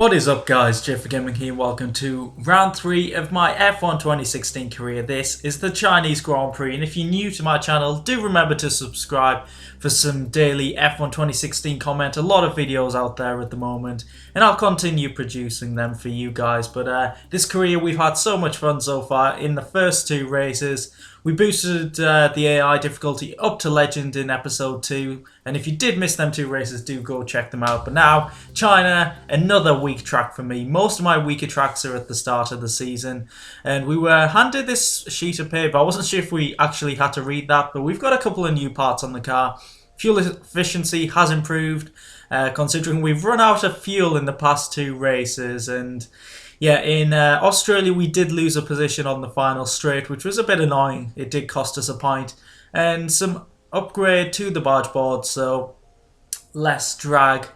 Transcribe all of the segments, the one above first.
What is up, guys? JayFerGaming here. Welcome to round 3 of my F1 2016 career. This is the Chinese Grand Prix, and if you're new to my channel, do remember to subscribe for some daily F1 2016 comment. A lot of videos out there at the moment, and I'll continue producing them for you guys. But this career, we've had so much fun so far. In the first 2 races, we boosted the AI difficulty up to Legend in episode 2, and if you did miss them 2 races, do go check them out. But now, China, another weak track for me. Most of my weaker tracks are at the start of the season, and we were handed this sheet of paper. I wasn't sure if we actually had to read that, but we've got a couple of new parts on the car. Fuel efficiency has improved, considering we've run out of fuel in the past 2 races, and yeah, in Australia we did lose a position on the final straight, which was a bit annoying. It did cost us a point, and some upgrade to the barge board, so less drag,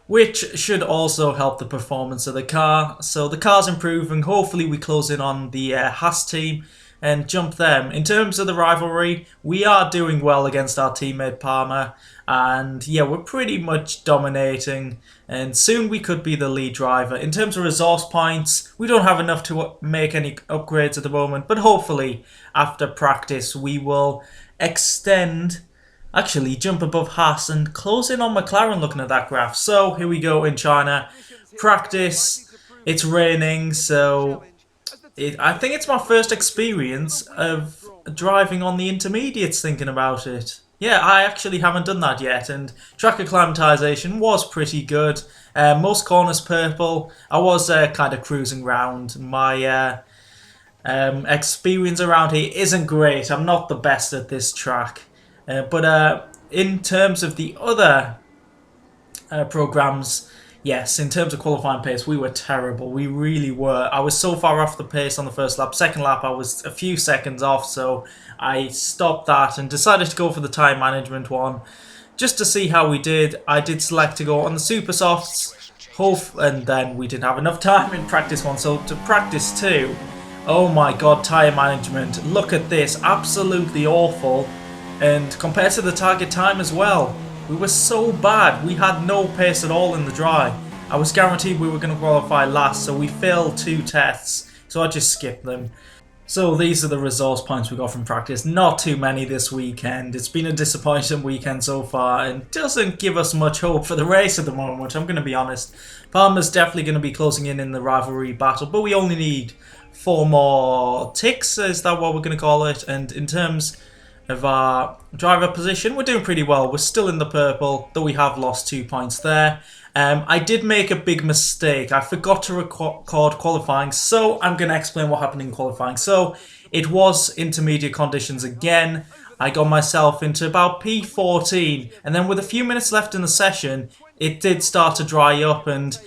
which should also help the performance of the car. So the car's improving. Hopefully we close in on the Haas team and jump them. In terms of the rivalry, we are doing well against our teammate Palmer, and yeah, we're pretty much dominating, and soon we could be the lead driver. In terms of resource points, we don't have enough to make any upgrades at the moment, but hopefully after practice we will extend, actually jump above Haas and close in on McLaren looking at that graph. So here we go in China. Practice. It's raining, so I think it's my first experience of driving on the intermediates thinking about it. Yeah, I actually haven't done that yet, and track acclimatization was pretty good. Most corners purple. I was kind of cruising around. My experience around here isn't great. I'm not the best at this track. But in terms of the other programs, yes, in terms of qualifying pace, we were terrible. We really were. I was so far off the pace on the first lap. Second lap, I was a few seconds off, so I stopped that and decided to go for the time management one, just to see how we did. I did select to go on the super softs, and then we didn't have enough time in practice 1, so to practice 2, oh my god, tyre management. Look at this, absolutely awful. And compared to the target time as well, we were so bad. We had no pace at all in the dry. I was guaranteed we were going to qualify last, so we failed 2 tests, so I just skipped them. So these are the resource points we got from practice. Not too many this weekend. It's been a disappointing weekend so far and doesn't give us much hope for the race at the moment, I'm going to be honest. Palmer's definitely going to be closing in the rivalry battle, but we only need 4 more ticks, is that what we're going to call it? And in terms of our driver position, we're doing pretty well. We're still in the purple, though we have lost 2 points there. I did make a big mistake. I forgot to record qualifying, so I'm going to explain what happened in qualifying. So it was intermediate conditions again. I got myself into about P14, and then with a few minutes left in the session, it did start to dry up, and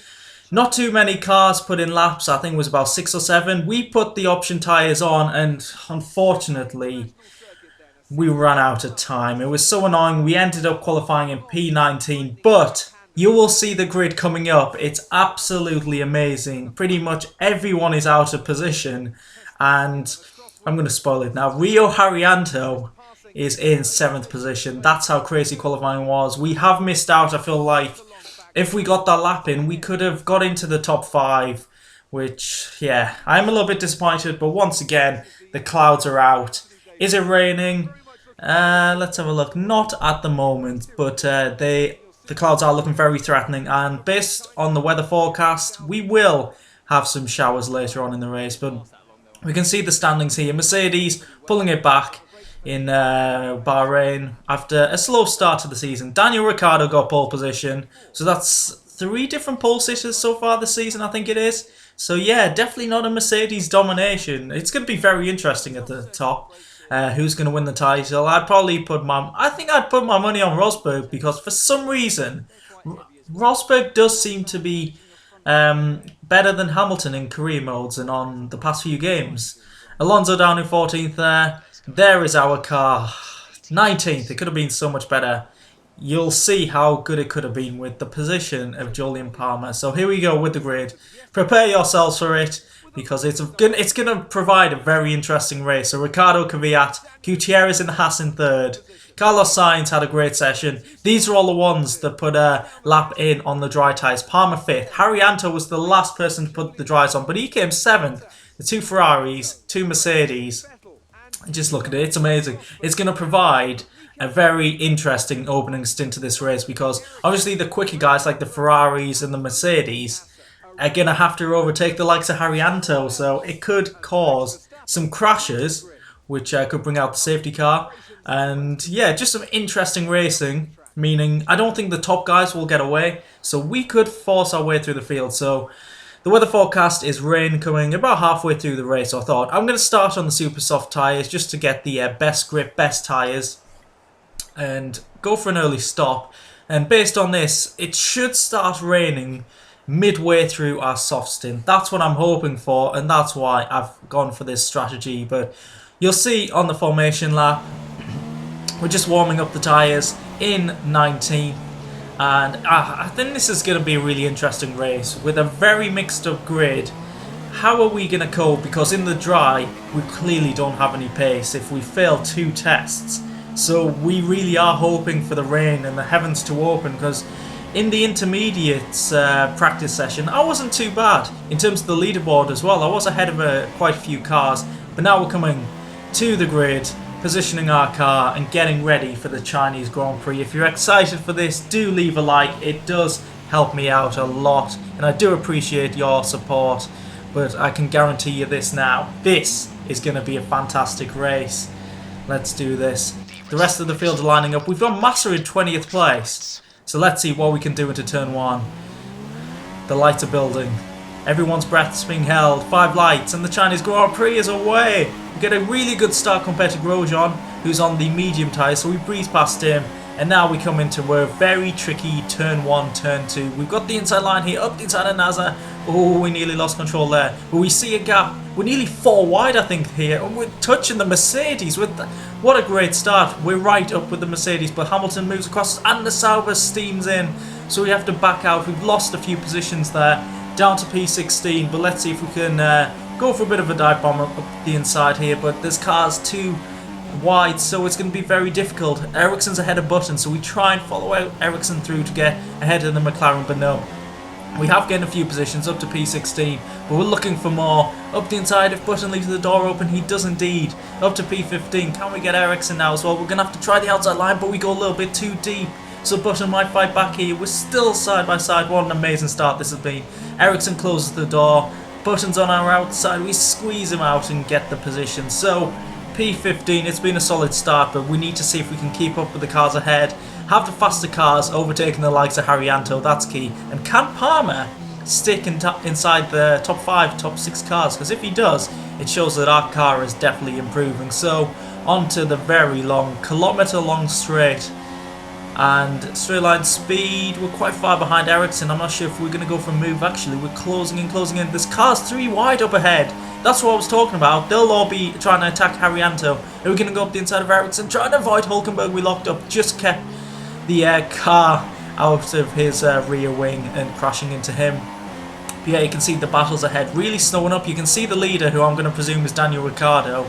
not too many cars put in laps. I think it was about 6 or 7. We put the option tyres on, and unfortunately we ran out of time. It was so annoying. We ended up qualifying in P19, but you will see the grid coming up. It's absolutely amazing. Pretty much everyone is out of position, and I'm going to spoil it now. Rio Haryanto is in 7th position. That's how crazy qualifying was. We have missed out. I feel like if we got that lap in, we could have got into the top 5, which, yeah, I'm a little bit disappointed, but once again, the clouds are out. Is it raining? Let's have a look. Not at the moment, but the clouds are looking very threatening, and based on the weather forecast, we will have some showers later on in the race. But we can see the standings here. Mercedes pulling it back in Bahrain after a slow start to the season. Daniel Ricciardo got pole position, so that's 3 different pole sitters so far this season, I think it is. So yeah, definitely not a Mercedes domination. It's going to be very interesting at the top. Who's going to win the title? I think I'd put my money on Rosberg, because for some reason Rosberg does seem to be better than Hamilton in career modes and on the past few games. Alonso down in 14th there. There is our car. 19th. It could have been so much better. You'll see how good it could have been with the position of Julian Palmer. So here we go with the grid. Prepare yourselves for it, because it's gonna provide a very interesting race. So Ricardo Kvyat, Gutierrez in the Haas in third. Carlos Sainz had a great session. These are all the ones that put a lap in on the dry tyres. Palmer fifth. Haryanto was the last person to put the dries on, but he came seventh. The two Ferraris, two Mercedes. Just look at it, it's amazing. It's going to provide a very interesting opening stint to this race because obviously the quicker guys like the Ferraris and the Mercedes are going to have to overtake the likes of Haryanto, so it could cause some crashes, which could bring out the safety car. And yeah, just some interesting racing, meaning I don't think the top guys will get away, so we could force our way through the field. So the weather forecast is rain coming about halfway through the race. So I thought I'm going to start on the super soft tyres just to get the best grip, best tyres, and go for an early stop. And based on this, it should start raining midway through our soft stint. That's what I'm hoping for, and that's why I've gone for this strategy. But you'll see on the formation lap, we're just warming up the tyres in 19th. And I think this is going to be a really interesting race with a very mixed up grid. How are we going to cope? Because in the dry, we clearly don't have any pace if we fail 2 tests. So we really are hoping for the rain and the heavens to open, because in the intermediates practice session, I wasn't too bad in terms of the leaderboard as well. I was ahead of quite a few cars, but now we're coming to the grid, positioning our car and getting ready for the Chinese Grand Prix. If you're excited for this, do leave a like. It does help me out a lot, and I do appreciate your support. But I can guarantee you this now, this is going to be a fantastic race. Let's do this. The rest of the field are lining up. We've got Massa in 20th place, so let's see what we can do into turn 1. The lights are building. Everyone's breath's being held. 5 lights, and the Chinese Grand Prix is away. We get a really good start compared to Grosjean, who's on the medium tyre, so we breeze past him. And now we come into a very tricky turn 1, turn 2. We've got the inside line here, up the inside of NASA. Oh, we nearly lost control there. But we see a gap. We're nearly 4 wide, I think, here. And we're touching the Mercedes. What a great start. We're right up with the Mercedes, but Hamilton moves across and the Sauber steams in. So we have to back out. We've lost a few positions there, down to P16. But let's see if we can go for a bit of a dive bomb up the inside here. But there's cars too wide, so it's going to be very difficult. Ericsson's ahead of Button, so we try and follow out Ericsson through to get ahead of the McLaren, but no. We have gained a few positions up to P16, but we're looking for more. Up the inside, if Button leaves the door open, he does indeed. Up to P15, can we get Ericsson now as well? We're going to have to try the outside line, but we go a little bit too deep, so Button might fight back here. We're still side by side. What an amazing start this has been. Ericsson closes the door, Button's on our outside, we squeeze him out and get the position. So P15, it's been a solid start, but we need to see if we can keep up with the cars ahead. Have the faster cars overtaking the likes of Haryanto, that's key. And can Palmer stick inside the top 5, top 6 cars? Because if he does, it shows that our car is definitely improving. So onto the very long, kilometre-long straight. And straight line speed, we're quite far behind Ericsson. I'm not sure if we're going to go for a move actually. We're closing in. This car's 3 wide up ahead. That's what I was talking about. They'll all be trying to attack Haryanto. And we're going to go up the inside of Ericsson, trying to avoid Hulkenberg. We locked up, just kept the car out of his rear wing and crashing into him. But yeah, you can see the battles ahead really snowing up. You can see the leader, who I'm going to presume is Daniel Ricciardo,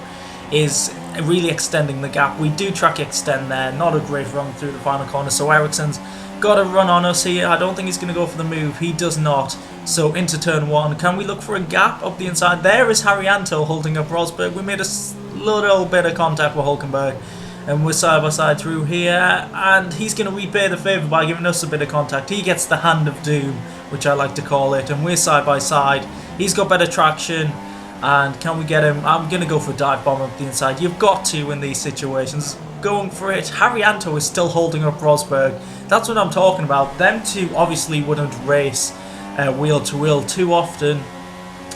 is really extending the gap. We do track extend there, not a great run through the final corner, so Ericsson's got to run on us here. I don't think he's going to go for the move, he does not. So into turn 1, can we look for a gap up the inside? There is Haryanto holding up Rosberg. We made a little bit of contact with Hulkenberg, and we're side by side through here, and he's going to repay the favour by giving us a bit of contact. He gets the hand of doom, which I like to call it, and we're side by side. He's got better traction, and can we get him? I'm going to go for a dive bomb up the inside. You've got to in these situations. Going for it. Haryanto is still holding up Rosberg. That's what I'm talking about. Them two obviously wouldn't race wheel to wheel too often.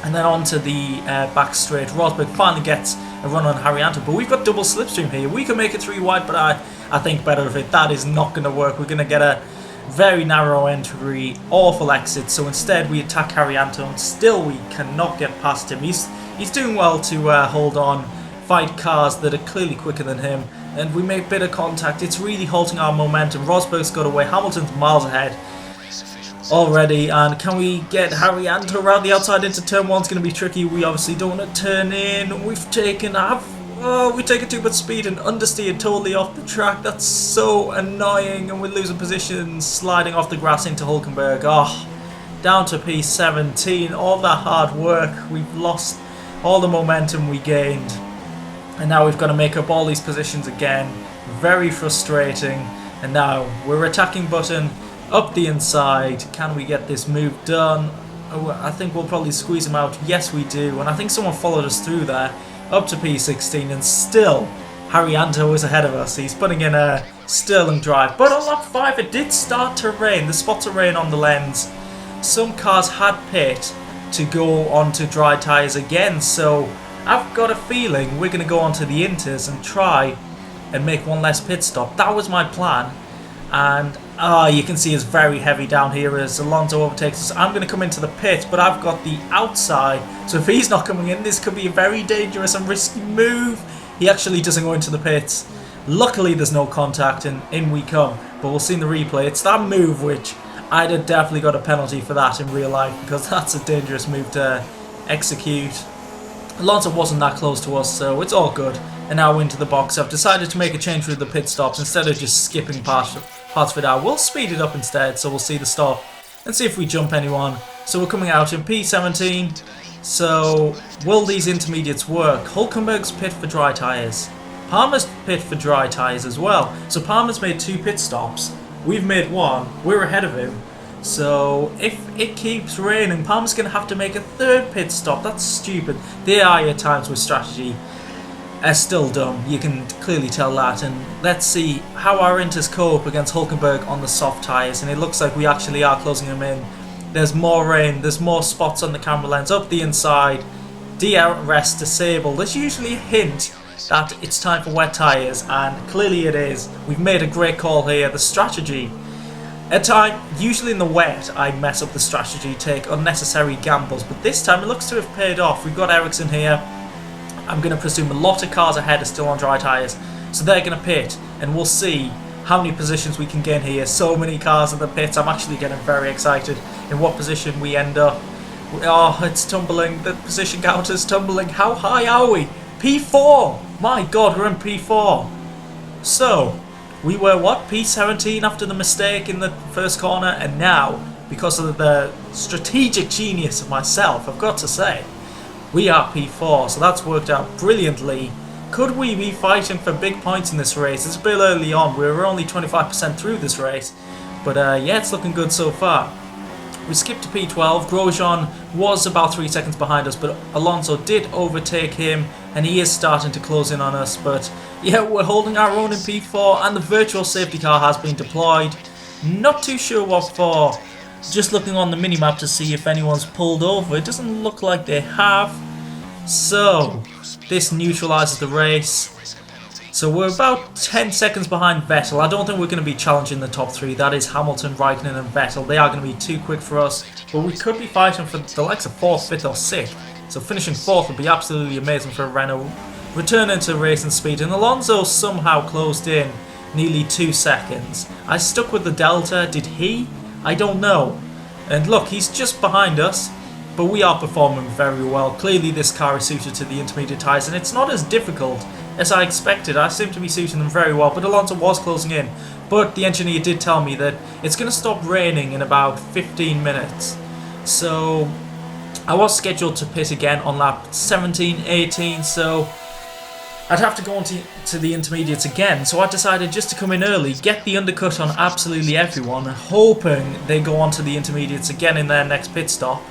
And then onto the back straight. Rosberg finally gets a run on Haryanto, but we've got double slipstream here. We can make it 3 wide, but I think better of it. That is not going to work. We're going to get a very narrow entry, awful exit. So instead we attack Haryanto, and still we cannot get past him. He's doing well to hold on, fight cars that are clearly quicker than him, and we make a bit of contact. It's really halting our momentum. Rosberg's got away. Hamilton's miles ahead. already. And can we get Haryanto around the outside into turn 1? It's going to be tricky. We obviously don't want to turn in. We've taken too much speed and understeered totally off the track. That's so annoying, and we're losing positions, sliding off the grass into Hulkenberg. Oh, down to P17. All that hard work, we've lost all the momentum we gained, and now we've got to make up all these positions again. Very frustrating. And now we're attacking button up the inside. Can we get this move done? Oh, I think we'll probably squeeze him out. Yes, we do. And I think someone followed us through there. Up to P16, and still Haryanto is ahead of us. He's putting in a sterling drive. But on lap 5 it did start to rain. The spots of rain on the lens. Some cars had pit to go onto dry tyres again, so I've got a feeling we're going to go onto the Inters and try and make one less pit stop. That was my plan. And you can see it's very heavy down here as Alonso overtakes us. I'm going to come into the pit, but I've got the outside. So if he's not coming in, this could be a very dangerous and risky move. He actually doesn't go into the pits. Luckily, there's no contact, and in we come. But we'll see in the replay. It's that move which I'd have definitely got a penalty for that in real life, because that's a dangerous move to execute. Alonso wasn't that close to us, so it's all good. And now into the box. I've decided to make a change with the pit stops instead of just skipping parts of it out. We'll speed it up instead, so we'll see the stop and see if we jump anyone. So we're coming out in P17. So will these intermediates work? Hulkenberg's pit for dry tyres. Palmer's pit for dry tyres as well. So Palmer's made 2 pit stops. We've made 1. We're ahead of him. So if it keeps raining, Palmer's going to have to make a 3rd pit stop. That's stupid. There are your times with strategy. Still dumb, you can clearly tell that. And let's see how our Inters cope against Hulkenberg on the soft tyres. And it looks like we actually are closing him in. There's more rain, there's more spots on the camera lens. Up the inside, DRS disabled. There's usually a hint that it's time for wet tyres, and clearly it is. We've made a great call here. The strategy, at time, usually in the wet, I mess up the strategy, take unnecessary gambles. But this time it looks to have paid off. We've got Ericsson here. I'm going to presume a lot of cars ahead are still on dry tyres, so they're going to pit, and we'll see how many positions we can gain here. So many cars in the pits. I'm actually getting very excited in what position we end up. Oh, it's tumbling. The position counter's tumbling. How high are we? P4! My God, we're in P4. So, we were what? P17 after the mistake in the first corner, and now, because of the strategic genius of myself, I've got to say, we are P4, so that's worked out brilliantly. Could we be fighting for big points in this race? It's a bit early on, we're only 25% through this race, but yeah, it's looking good so far. We skipped to P12, Grosjean was about 3 seconds behind us, but Alonso did overtake him, and he is starting to close in on us, but yeah, we're holding our own in P4, and the virtual safety car has been deployed. Not too sure what for. Just looking on the minimap to see if anyone's pulled over. It doesn't look like they have. So, this neutralises the race. So we're about 10 seconds behind Vettel. I don't think we're going to be challenging the top 3. That is Hamilton, Raikkonen and Vettel. They are going to be too quick for us. But we could be fighting for the likes of 4th, 5th or 6th. So finishing 4th would be absolutely amazing for a Renault. Returning to racing speed. And Alonso somehow closed in nearly 2 seconds. I stuck with the Delta. Did he? I don't know. And look, he's just behind us, but we are performing very well. Clearly this car is suited to the intermediate tyres, and it's not as difficult as I expected. I seem to be suiting them very well, but Alonso was closing in. But the engineer did tell me that it's going to stop raining in about 15 minutes. So I was scheduled to pit again on lap 17, 18, so I'd have to go on to the intermediates again, so I decided just to come in early, get the undercut on absolutely everyone, hoping they go on to the intermediates again in their next pit stop,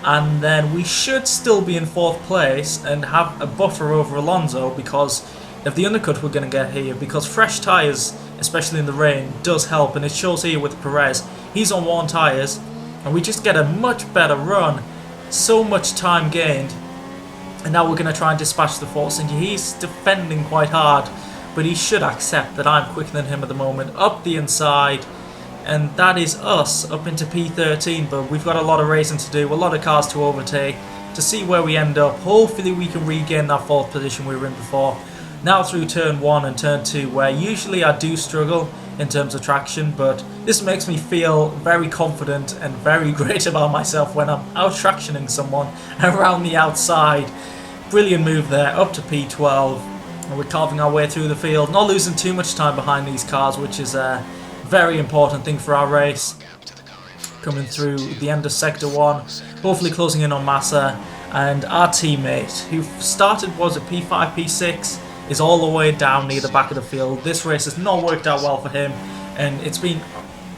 and then we should still be in 4th place and have a buffer over Alonso because of the undercut we're going to get here, because fresh tyres, especially in the rain, does help, and it shows here with Perez. He's on worn tyres, and we just get a much better run, so much time gained. And now we're going to try and dispatch the force, and he's defending quite hard, but he should accept that I'm quicker than him at the moment. Up the inside, and that is us up into P13, but we've got a lot of racing to do, a lot of cars to overtake, to see where we end up. Hopefully we can regain that 4th position we were in before. Now through turn 1 and turn 2, where usually I do struggle, in terms of traction, but this makes me feel very confident and very great about myself when I'm out tractioning someone around the outside. Brilliant move there, up to P12, and we're carving our way through the field, not losing too much time behind these cars, which is a very important thing for our race. Coming through the end of Sector 1, hopefully closing in on Massa, and our teammate, who started, was it P5, P6, is all the way down near the back of the field. This race has not worked out well for him, and it's been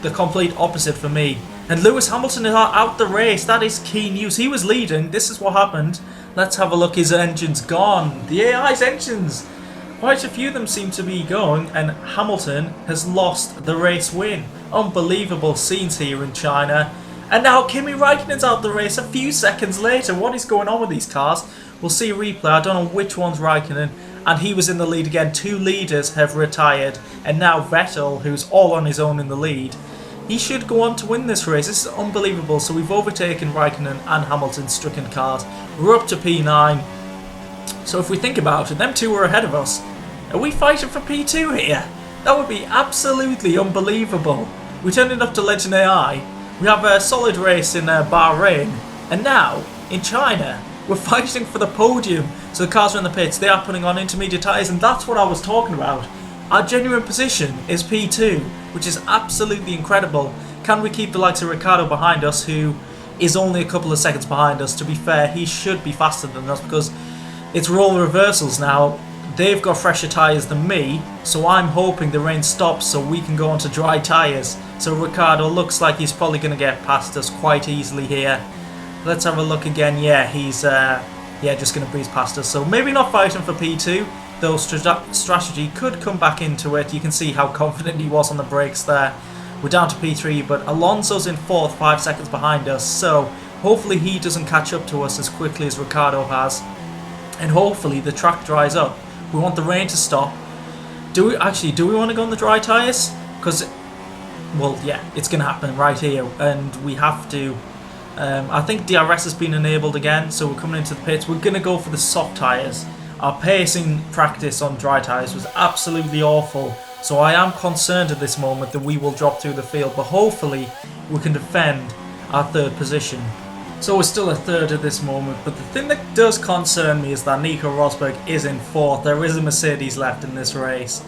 the complete opposite for me. And Lewis Hamilton is out the race. That is key news. He was leading. This is what happened. Let's have a look. His engine's gone. The AI's engines, quite a few of them seem to be going, and Hamilton has lost the race win. Unbelievable scenes here in China. And now Kimi Raikkonen's out the race a few seconds later. What is going on with these cars? We'll see a replay. I don't know which one's Raikkonen. And he was in the lead again. 2 leaders have retired. And now Vettel, who's all on his own in the lead, he should go on to win this race. This is unbelievable. So we've overtaken Raikkonen and Hamilton's stricken cars. We're up to P9. So if we think about it, them two were ahead of us. Are we fighting for P2 here? That would be absolutely unbelievable. We turned it up to Legend AI. We have a solid race in Bahrain. And now, in China, we're fighting for the podium. So the cars are in the pits. They are putting on intermediate tyres. And that's what I was talking about. Our genuine position is P2, which is absolutely incredible. Can we keep the likes of Ricciardo behind us, who is only a couple of seconds behind us? To be fair, he should be faster than us because it's role reversals now. They've got fresher tyres than me, so I'm hoping the rain stops so we can go onto dry tyres. So Ricciardo looks like he's probably going to get past us quite easily here. Let's have a look again. Yeah, he's just going to breeze past us. So maybe not fighting for P2, though strategy could come back into it. You can see how confident he was on the brakes there. We're down to P3, but Alonso's in 4th, 5 seconds behind us. So hopefully he doesn't catch up to us as quickly as Ricciardo has. And hopefully the track dries up. We want the rain to stop. Do we want to go on the dry tyres? Because, well, yeah, it's going to happen right here. And we have to. I think DRS has been enabled again, so we're coming into the pits. We're going to go for the soft tyres. Our pacing practice on dry tyres was absolutely awful. So I am concerned at this moment that we will drop through the field. But hopefully we can defend our 3rd position. So we're still a 3rd at this moment, but the thing that does concern me is that Nico Rosberg is in 4th. There is a Mercedes left in this race,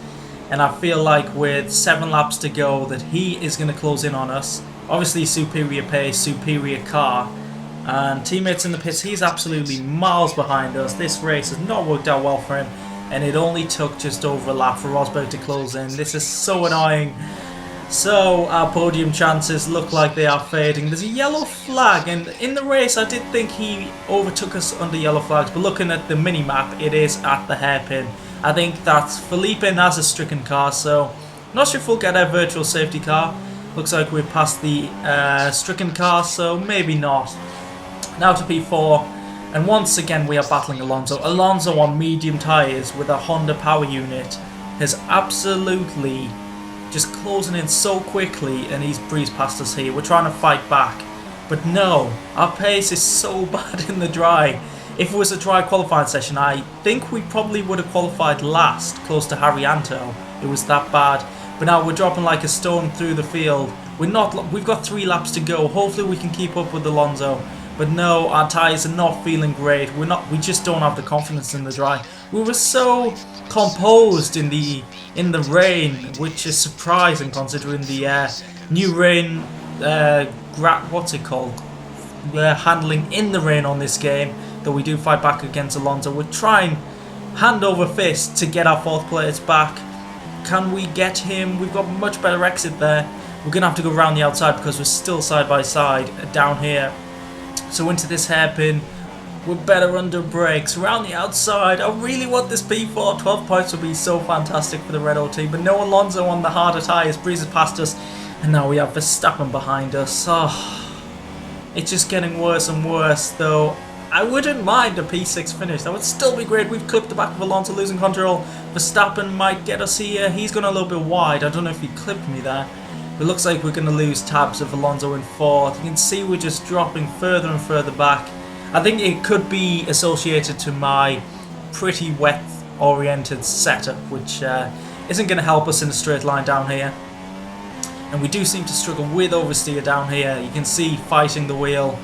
and I feel like with 7 laps to go that he is going to close in on us. Obviously superior pace, superior car, and teammates in the pits, he's absolutely miles behind us. This race has not worked out well for him, and it only took just over a lap for Rosberg to close in. This is so annoying. So our podium chances look like they are fading. There's a yellow flag, and in the race I did think he overtook us under yellow flags, but looking at the mini-map, it is at the hairpin. I think that Felipe has a stricken car, so not sure if we'll get a virtual safety car. Looks like we've passed the stricken car, so maybe not. Now to P4, and once again we are battling Alonso. Alonso on medium tyres with a Honda power unit has absolutely just closing in so quickly, and he's breezed past us here. We're trying to fight back, but no, our pace is so bad in the dry. If it was a dry qualifying session, I think we probably would have qualified last, close to Harry-Anto. It was that bad. But now we're dropping like a stone through the field. We've got 3 laps to go. Hopefully we can keep up with Alonso. But no, our tyres are not feeling great. We just don't have the confidence in the dry. We were so composed in the rain, which is surprising considering the new rain what's it called? Handling in the rain on this game, that we do fight back against Alonso. We're trying hand over fist to get our 4th place back. Can we get him? We've got much better exit there. We're going to have to go around the outside because we're still side by side down here. So into this hairpin, we're better under brakes. Around the outside, I really want this P4. 12 points would be so fantastic for the Red O team. But no Alonso on the harder tyres, breezes past us. And now we have Verstappen behind us. Oh, it's just getting worse and worse though. I wouldn't mind a P6 finish. That would still be great. We've clipped the back of Alonso, losing control. Verstappen might get us here. He's gone a little bit wide. I don't know if he clipped me there. It looks like we're going to lose tabs of Alonso in 4th. You can see we're just dropping further and further back. I think it could be associated to my pretty wet oriented setup, which isn't going to help us in a straight line down here. And we do seem to struggle with oversteer down here. You can see fighting the wheel.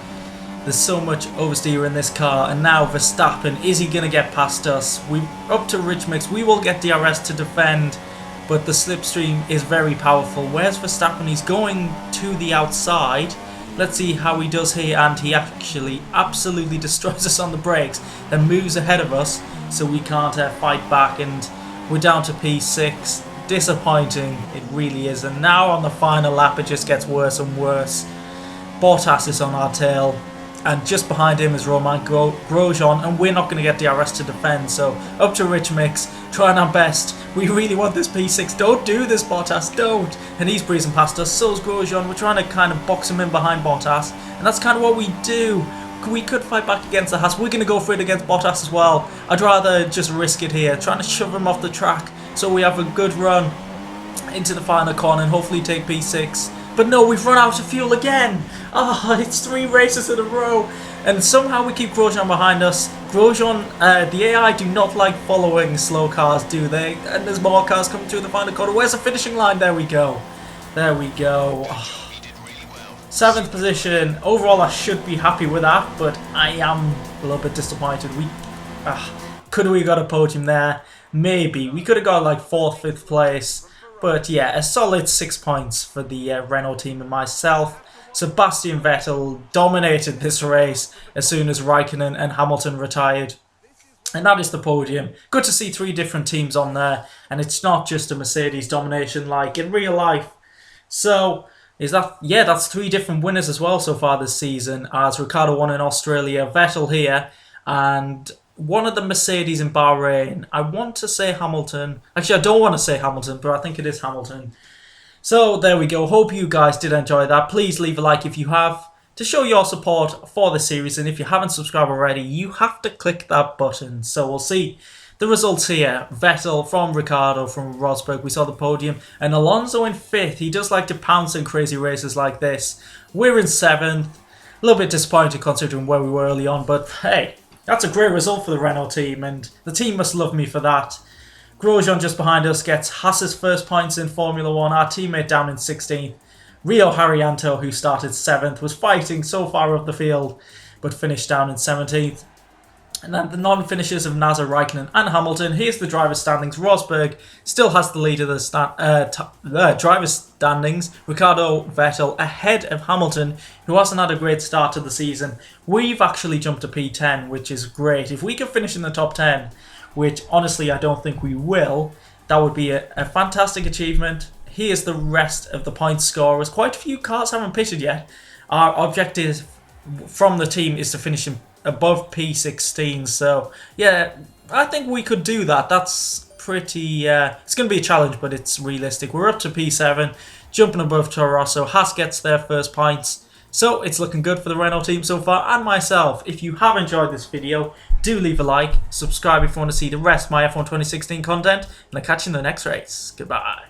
There's so much oversteer in this car. And now Verstappen, is he going to get past us? We're up to Rich Mix. We will get DRS to defend, but the slipstream is very powerful. Where's Verstappen? He's going to the outside. Let's see how he does here, and he actually absolutely destroys us on the brakes, then moves ahead of us, so we can't fight back, and we're down to P6. Disappointing, it really is. And now on the final lap, it just gets worse and worse. Bottas is on our tail, and just behind him is Romain Grosjean, and we're not going to get DRS to defend, so up to Rich Mix, trying our best. We really want this P6. Don't do this, Bottas, don't. And he's breezing past us, so's Grosjean. We're trying to kind of box him in behind Bottas, and that's kind of what we do. We could fight back against the Haas. We're going to go for it against Bottas as well. I'd rather just risk it here, trying to shove him off the track so we have a good run into the final corner and hopefully take P6. But no, we've run out of fuel again. Ah, it's 3 races in a row. And somehow we keep Grosjean behind us. Grosjean, the AI do not like following slow cars, do they? And there's more cars coming through the final corner. Where's the finishing line? There we go. There we go. Oh. 7th position. Overall, I should be happy with that, but I am a little bit disappointed. Could we got a podium there? Maybe. We could have got like 4th, 5th place. But yeah, a solid 6 points for the Renault team and myself. Sebastian Vettel dominated this race as soon as Raikkonen and Hamilton retired. And that is the podium. Good to see 3 different teams on there. And it's not just a Mercedes domination like in real life. So, that's 3 different winners as well so far this season. As Ricciardo won in Australia, Vettel here, and one of the Mercedes in Bahrain. I want to say Hamilton. Actually, I don't want to say Hamilton, but I think it is Hamilton. So there we go. Hope you guys did enjoy that. Please leave a like if you have to show your support for the series. And if you haven't subscribed already, you have to click that button. So we'll see the results here. Vettel from Ricciardo from Rosberg. We saw the podium. And Alonso in 5th. He does like to pounce in crazy races like this. We're in 7th. A little bit disappointed considering where we were early on. But hey, that's a great result for the Renault team. And the team must love me for that. Grosjean just behind us gets Haas's first points in Formula 1. Our teammate down in 16th. Rio Haryanto, who started 7th, was fighting so far up the field, but finished down in 17th. And then the non-finishers of Nasser, Raikkonen and Hamilton. Here's the driver's standings. Rosberg still has the lead of the driver's standings. Ricciardo, Vettel ahead of Hamilton, who hasn't had a great start to the season. We've actually jumped to P10, which is great. If we can finish in the top 10, which honestly I don't think we will, that would be a fantastic achievement. Here's the rest of the point scorers. Quite a few cars haven't pitted yet. Our objective from the team is to finish above P16. So yeah, I think we could do that. That's pretty... it's going to be a challenge, but it's realistic. We're up to P7, jumping above Toro Rosso. Haas gets their first points. So it's looking good for the Renault team so far and myself. If you have enjoyed this video, do leave a like, subscribe if you want to see the rest of my F1 2016 content, and I'll catch you in the next race. Goodbye.